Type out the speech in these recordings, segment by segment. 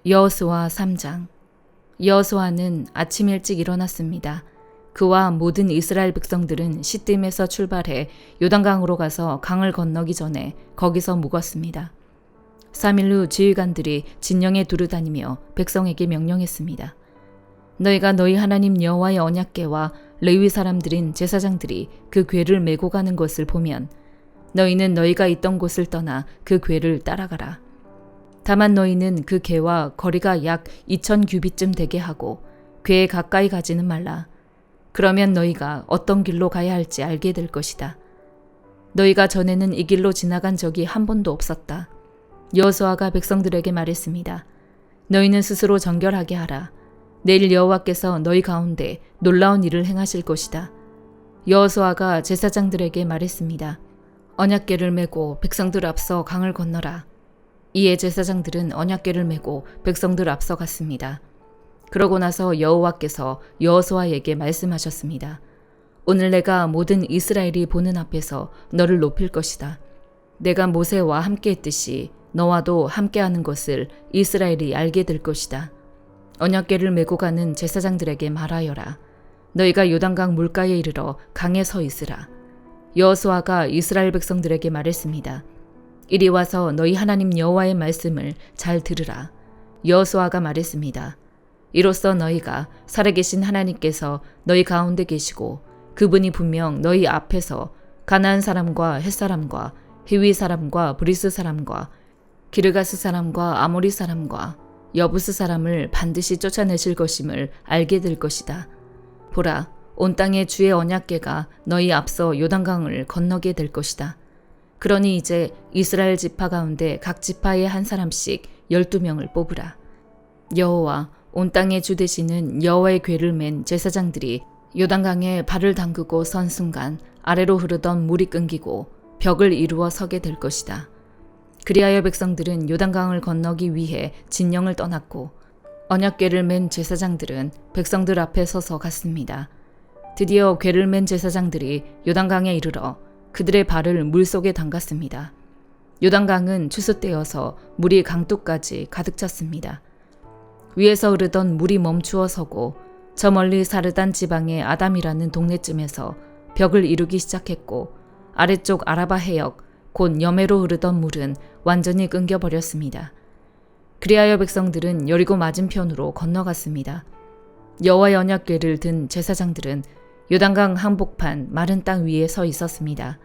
여호수아 3장. 여호수아는 아침 일찍 일어났습니다. 그와 모든 이스라엘 백성들은 시딤에서 출발해 요단강으로 가서 강을 건너기 전에 거기서 묵었습니다. 3일 후 지휘관들이 진영에 두루다니며 백성에게 명령했습니다. 너희가 너희 하나님 여호와의 언약궤와 레위 사람들인 제사장들이 그 궤를 메고 가는 것을 보면 너희는 너희가 있던 곳을 떠나 그 궤를 따라가라. 다만 너희는 그 궤와 거리가 약 2000규빗쯤 되게 하고 궤에 가까이 가지는 말라. 그러면 너희가 어떤 길로 가야 할지 알게 될 것이다. 너희가 전에는 이 길로 지나간 적이 한 번도 없었다. 여호수아가 백성들에게 말했습니다. 너희는 스스로 정결하게 하라. 내일 여호와께서 너희 가운데 놀라운 일을 행하실 것이다. 여호수아가 제사장들에게 말했습니다. 언약궤를 메고 백성들 앞서 강을 건너라. 이에 제사장들은 언약궤를 메고 백성들 앞서 갔습니다. 그러고 나서 여호와께서 여호수아에게 말씀하셨습니다. 오늘 내가 모든 이스라엘이 보는 앞에서 너를 높일 것이다. 내가 모세와 함께 했듯이 너와도 함께하는 것을 이스라엘이 알게 될 것이다. 언약궤를 메고 가는 제사장들에게 말하여라. 너희가 요단강 물가에 이르러 강에 서 있으라. 여호수아가 이스라엘 백성들에게 말했습니다. 이리 와서 너희 하나님 여호와의 말씀을 잘 들으라. 여호수아가 말했습니다. 이로써 너희가 살아계신 하나님께서 너희 가운데 계시고 그분이 분명 너희 앞에서 가나안 사람과 헷 사람과 히위 사람과 브리스 사람과 기르가스 사람과 아모리 사람과 여부스 사람을 반드시 쫓아내실 것임을 알게 될 것이다. 보라, 온 땅에 주의 언약궤가 너희 앞서 요단강을 건너게 될 것이다. 그러니 이제 이스라엘 지파 가운데 각 지파에 한 사람씩 12명을 뽑으라. 여호와, 온 땅의 주 되시는 여호와의 궤를 맨 제사장들이 요단강에 발을 담그고 선 순간 아래로 흐르던 물이 끊기고 벽을 이루어 서게 될 것이다. 그리하여 백성들은 요단강을 건너기 위해 진영을 떠났고 언약궤를 맨 제사장들은 백성들 앞에 서서 갔습니다. 드디어 궤를 맨 제사장들이 요단강에 이르러 그들의 발을 물속에 담갔습니다. 요단강은 추수때여서 물이 강둑까지 가득 찼습니다. 위에서 흐르던 물이 멈추어 서고 저 멀리 사르단 지방의 아담이라는 동네쯤에서 벽을 이루기 시작했고 아래쪽 아라바 해역 곧 여매로 흐르던 물은 완전히 끊겨버렸습니다. 그리하여 백성들은 여리고 맞은편으로 건너갔습니다. 여호와의 언약궤를 든 제사장들은 요단강 한복판 마른 땅 위에 서 있었습니다.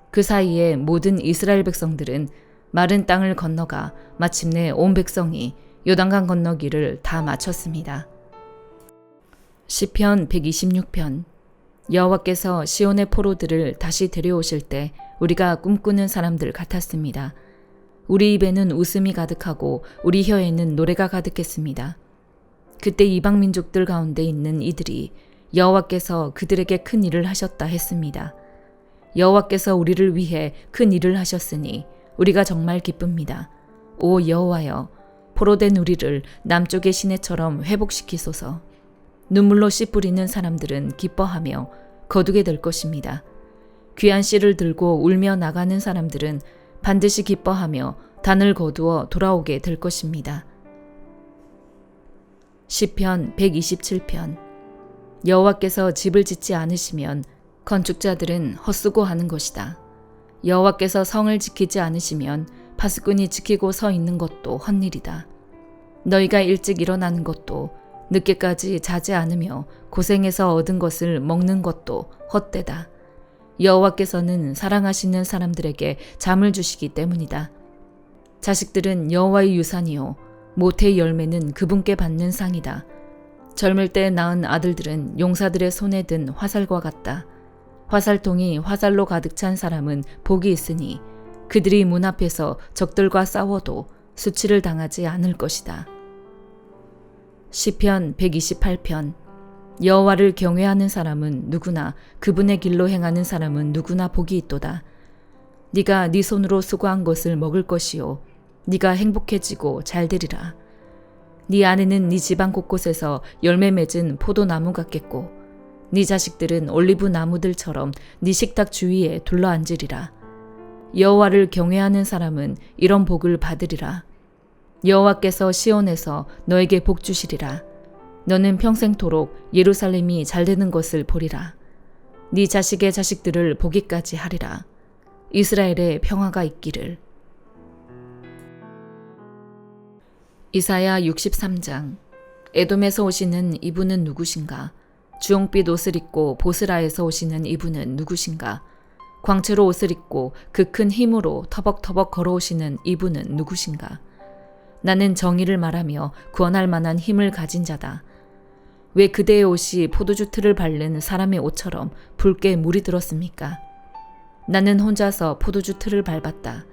그 사이에 모든 이스라엘 백성들은 마른 땅을 건너가 마침내 온 백성이 요단강 건너기를 다 마쳤습니다. 시편 126편. 여호와께서 시온의 포로들을 다시 데려오실 때 우리가 꿈꾸는 사람들 같았습니다. 우리 입에는 웃음이 가득하고 우리 혀에는 노래가 가득했습니다. 그때 이방 민족들 가운데 있는 이들이 여호와께서 그들에게 큰 일을 하셨다 했습니다. 여호와께서 우리를 위해 큰 일을 하셨으니 우리가 정말 기쁩니다. 오 여호와여, 포로된 우리를 남쪽의 시내처럼 회복시키소서. 눈물로 씨 뿌리는 사람들은 기뻐하며 거두게 될 것입니다. 귀한 씨를 들고 울며 나가는 사람들은 반드시 기뻐하며 단을 거두어 돌아오게 될 것입니다. 시편 127편. 여호와께서 집을 짓지 않으시면 건축자들은 헛수고하는 것이다. 여호와께서 성을 지키지 않으시면 파수꾼이 지키고 서 있는 것도 헛일이다. 너희가 일찍 일어나는 것도 늦게까지 자지 않으며 고생해서 얻은 것을 먹는 것도 헛되다. 여호와께서는 사랑하시는 사람들에게 잠을 주시기 때문이다. 자식들은 여호와의 유산이요 모태의 열매는 그분께 받는 상이다. 젊을 때 낳은 아들들은 용사들의 손에 든 화살과 같다. 화살통이 화살로 가득 찬 사람은 복이 있으니 그들이 문 앞에서 적들과 싸워도 수치를 당하지 않을 것이다. 시편 128편. 여호와를 경외하는 사람은 누구나 그분의 길로 행하는 사람은 누구나 복이 있도다. 네가 네 손으로 수고한 것을 먹을 것이요 네가 행복해지고 잘 되리라. 네 아내는 네 집안 곳곳에서 열매 맺은 포도나무 같겠고 네 자식들은 올리브 나무들처럼 네 식탁 주위에 둘러앉으리라. 여호와를 경외하는 사람은 이런 복을 받으리라. 여호와께서 시온에서 너에게 복 주시리라. 너는 평생토록 예루살렘이 잘되는 것을 보리라. 네 자식의 자식들을 보기까지 하리라. 이스라엘에 평화가 있기를. 이사야 63장. 에돔에서 오시는 이분은 누구신가? 주홍빛 옷을 입고 보스라에서 오시는 이분은 누구신가? 광채로 옷을 입고 그 큰 힘으로 터벅터벅 걸어오시는 이분은 누구신가? 나는 정의를 말하며 구원할 만한 힘을 가진 자다. 왜 그대의 옷이 포도주 틀을 밟는 사람의 옷처럼 붉게 물이 들었습니까? 나는 혼자서 포도주 틀을 밟았다.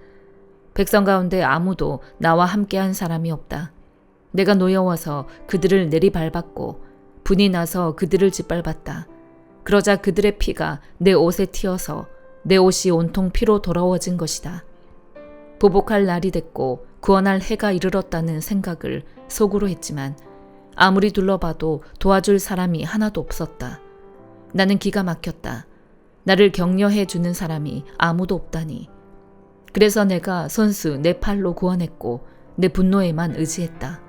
백성 가운데 아무도 나와 함께한 사람이 없다. 내가 노여워서 그들을 내리밟았고 분이 나서 그들을 짓밟았다. 그러자 그들의 피가 내 옷에 튀어서 내 옷이 온통 피로 더러워진 것이다. 보복할 날이 됐고 구원할 해가 이르렀다는 생각을 속으로 했지만 아무리 둘러봐도 도와줄 사람이 하나도 없었다. 나는 기가 막혔다. 나를 격려해 주는 사람이 아무도 없다니. 그래서 내가 손수 내 팔로 구원했고 내 분노에만 의지했다.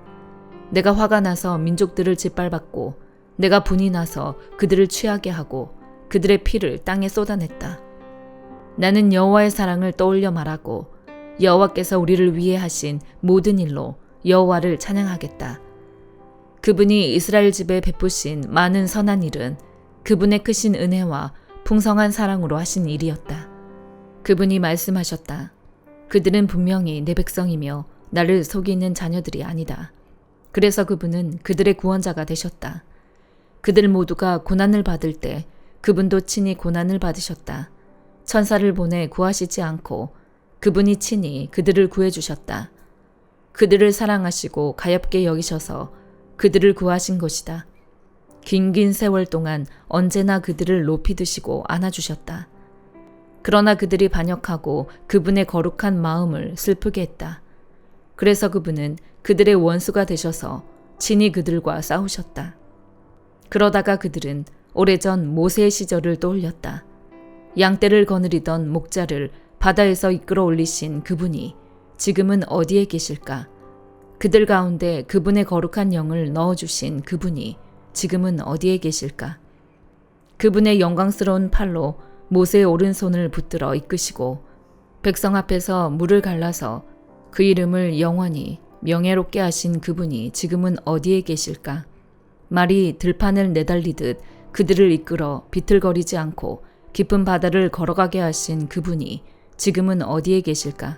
내가 화가 나서 민족들을 짓밟았고 내가 분이 나서 그들을 취하게 하고 그들의 피를 땅에 쏟아냈다. 나는 여호와의 사랑을 떠올려 말하고 여호와께서 우리를 위해 하신 모든 일로 여호와를 찬양하겠다. 그분이 이스라엘 집에 베푸신 많은 선한 일은 그분의 크신 은혜와 풍성한 사랑으로 하신 일이었다. 그분이 말씀하셨다. 그들은 분명히 내 백성이며 나를 속이는 자녀들이 아니다. 그래서 그분은 그들의 구원자가 되셨다. 그들 모두가 고난을 받을 때 그분도 친히 고난을 받으셨다. 천사를 보내 구하시지 않고 그분이 친히 그들을 구해주셨다. 그들을 사랑하시고 가엾게 여기셔서 그들을 구하신 것이다. 긴긴 세월 동안 언제나 그들을 높이 드시고 안아주셨다. 그러나 그들이 반역하고 그분의 거룩한 마음을 슬프게 했다. 그래서 그분은 그들의 원수가 되셔서 친히 그들과 싸우셨다. 그러다가 그들은 오래전 모세의 시절을 떠올렸다. 양떼를 거느리던 목자를 바다에서 이끌어 올리신 그분이 지금은 어디에 계실까? 그들 가운데 그분의 거룩한 영을 넣어주신 그분이 지금은 어디에 계실까? 그분의 영광스러운 팔로 모세의 오른손을 붙들어 이끄시고 백성 앞에서 물을 갈라서 그 이름을 영원히 명예롭게 하신 그분이 지금은 어디에 계실까? 말이 들판을 내달리듯 그들을 이끌어 비틀거리지 않고 깊은 바다를 걸어가게 하신 그분이 지금은 어디에 계실까?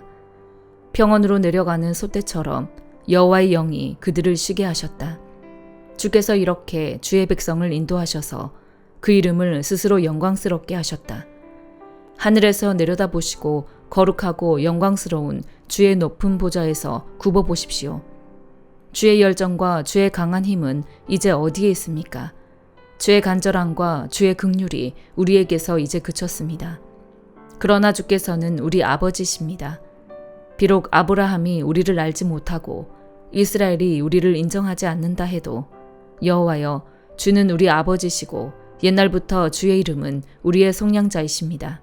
평원으로 내려가는 소떼처럼 여호와의 영이 그들을 쉬게 하셨다. 주께서 이렇게 주의 백성을 인도하셔서 그 이름을 스스로 영광스럽게 하셨다. 하늘에서 내려다보시고 거룩하고 영광스러운 주의 높은 보좌에서 굽어보십시오. 주의 열정과 주의 강한 힘은 이제 어디에 있습니까? 주의 간절함과 주의 긍휼이 우리에게서 이제 그쳤습니다. 그러나 주께서는 우리 아버지십니다. 비록 아브라함이 우리를 알지 못하고 이스라엘이 우리를 인정하지 않는다 해도 여호와여, 주는 우리 아버지시고 옛날부터 주의 이름은 우리의 속량자이십니다.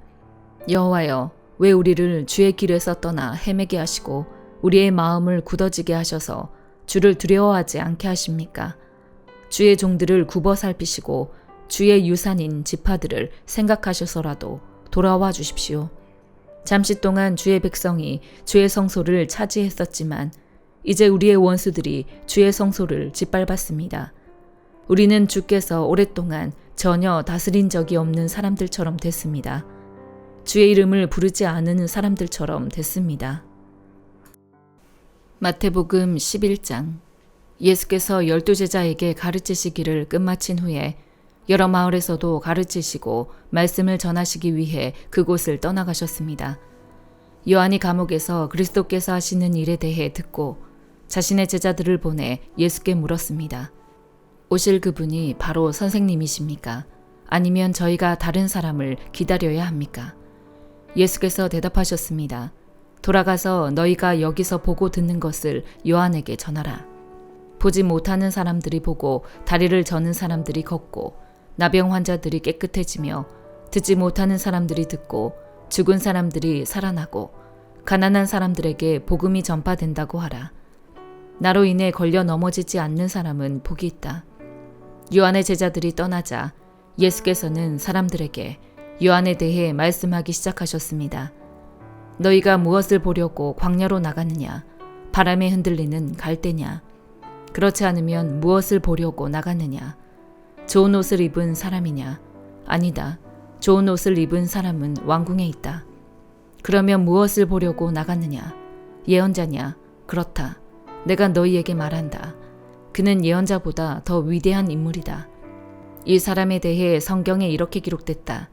여호와여, 왜 우리를 주의 길에서 떠나 헤매게 하시고 우리의 마음을 굳어지게 하셔서 주를 두려워하지 않게 하십니까? 주의 종들을 굽어 살피시고 주의 유산인 지파들을 생각하셔서라도 돌아와 주십시오. 잠시 동안 주의 백성이 주의 성소를 차지했었지만 이제 우리의 원수들이 주의 성소를 짓밟았습니다. 우리는 주께서 오랫동안 전혀 다스린 적이 없는 사람들처럼 됐습니다. 주의 이름을 부르지 않은 사람들처럼 됐습니다. 마태복음 11장. 예수께서 12제자에게 가르치시기를 끝마친 후에 여러 마을에서도 가르치시고 말씀을 전하시기 위해 그곳을 떠나가셨습니다. 요한이 감옥에서 그리스도께서 하시는 일에 대해 듣고 자신의 제자들을 보내 예수께 물었습니다. 오실 그분이 바로 선생님이십니까? 아니면 저희가 다른 사람을 기다려야 합니까? 예수께서 대답하셨습니다. 돌아가서 너희가 여기서 보고 듣는 것을 요한에게 전하라. 보지 못하는 사람들이 보고 다리를 저는 사람들이 걷고 나병 환자들이 깨끗해지며 듣지 못하는 사람들이 듣고 죽은 사람들이 살아나고 가난한 사람들에게 복음이 전파된다고 하라. 나로 인해 걸려 넘어지지 않는 사람은 복이 있다. 요한의 제자들이 떠나자 예수께서는 사람들에게 요한에 대해 말씀하기 시작하셨습니다. 너희가 무엇을 보려고 광야로 나갔느냐? 바람에 흔들리는 갈대냐? 그렇지 않으면 무엇을 보려고 나갔느냐? 좋은 옷을 입은 사람이냐? 아니다. 좋은 옷을 입은 사람은 왕궁에 있다. 그러면 무엇을 보려고 나갔느냐? 예언자냐? 그렇다. 내가 너희에게 말한다. 그는 예언자보다 더 위대한 인물이다. 이 사람에 대해 성경에 이렇게 기록됐다.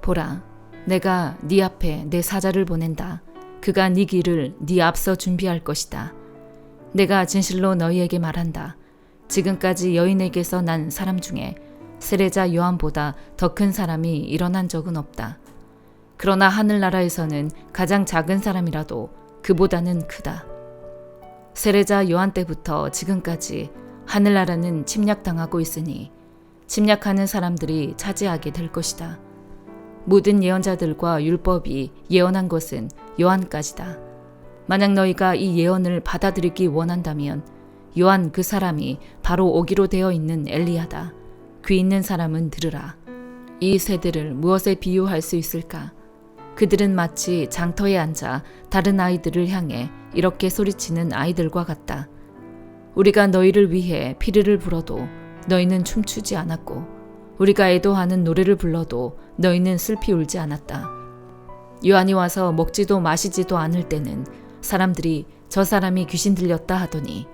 보라, 내가 네 앞에 내 사자를 보낸다. 그가 네 길을 네 앞서 준비할 것이다. 내가 진실로 너희에게 말한다. 지금까지 여인에게서 난 사람 중에 세례자 요한보다 더 큰 사람이 일어난 적은 없다. 그러나 하늘나라에서는 가장 작은 사람이라도 그보다는 크다. 세례자 요한 때부터 지금까지 하늘나라는 침략당하고 있으니 침략하는 사람들이 차지하게 될 것이다. 모든 예언자들과 율법이 예언한 것은 요한까지다. 만약 너희가 이 예언을 받아들이기 원한다면 요한 그 사람이 바로 오기로 되어 있는 엘리야다. 귀 있는 사람은 들으라. 이 세대를 무엇에 비유할 수 있을까? 그들은 마치 장터에 앉아 다른 아이들을 향해 이렇게 소리치는 아이들과 같다. 우리가 너희를 위해 피리를 불어도 너희는 춤추지 않았고 우리가 애도하는 노래를 불러도 너희는 슬피 울지 않았다. 요한이 와서 먹지도 마시지도 않을 때는 사람들이 저 사람이 귀신 들렸다 하더니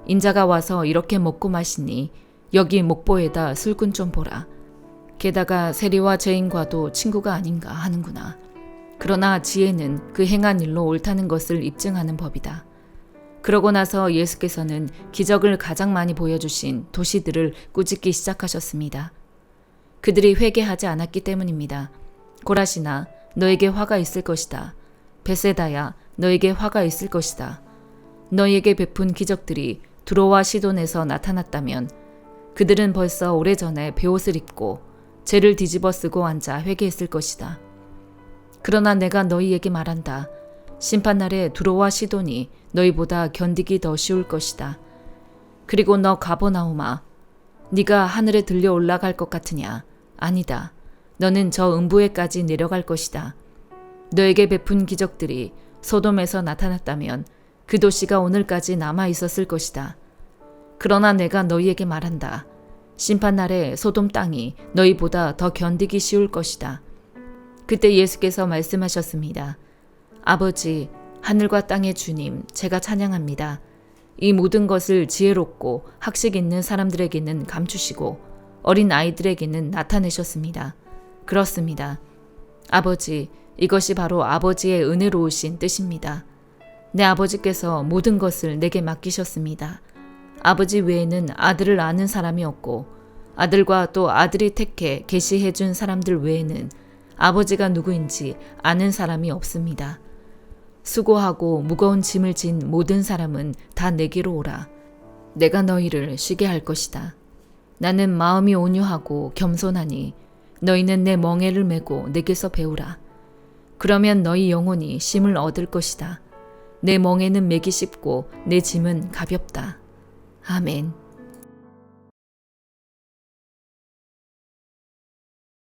인자가 와서 이렇게 먹고 마시니 여기 목보에다 술꾼 좀 보라. 게다가 세리와 죄인과도 친구가 아닌가 하는구나. 그러나 지혜는 그 행한 일로 옳다는 것을 입증하는 법이다. 그러고 나서 예수께서는 기적을 가장 많이 보여주신 도시들을 꾸짖기 시작하셨습니다. 그들이 회개하지 않았기 때문입니다. 고라시나 너에게 화가 있을 것이다. 베세다야 너에게 화가 있을 것이다. 너희에게 베푼 기적들이 두로와 시돈에서 나타났다면 그들은 벌써 오래전에 베옷을 입고 죄를 뒤집어 쓰고 앉아 회개했을 것이다. 그러나 내가 너희에게 말한다. 심판날에 두로와 시돈이 너희보다 견디기 더 쉬울 것이다. 그리고 너 가버나움아, 네가 하늘에 들려 올라갈 것 같으냐? 아니다. 너는 저 음부에까지 내려갈 것이다. 너에게 베푼 기적들이 소돔에서 나타났다면 그 도시가 오늘까지 남아 있었을 것이다. 그러나 내가 너희에게 말한다. 심판날에 소돔 땅이 너희보다 더 견디기 쉬울 것이다. 그때 예수께서 말씀하셨습니다. 아버지, 하늘과 땅의 주님, 제가 찬양합니다. 이 모든 것을 지혜롭고 학식 있는 사람들에게는 감추시고 어린 아이들에게는 나타내셨습니다. 그렇습니다. 아버지, 이것이 바로 아버지의 은혜로우신 뜻입니다. 내 아버지께서 모든 것을 내게 맡기셨습니다. 아버지 외에는 아들을 아는 사람이 없고 아들과 또 아들이 택해 계시해 준 사람들 외에는 아버지가 누구인지 아는 사람이 없습니다. 수고하고 무거운 짐을 진 모든 사람은 다 내게로 오라. 내가 너희를 쉬게 할 것이다. 나는 마음이 온유하고 겸손하니 너희는 내 멍에를 메고 내게서 배우라. 그러면 너희 영혼이 쉼을 얻을 것이다. 내 멍에는 메기 쉽고 내 짐은 가볍다. 아멘.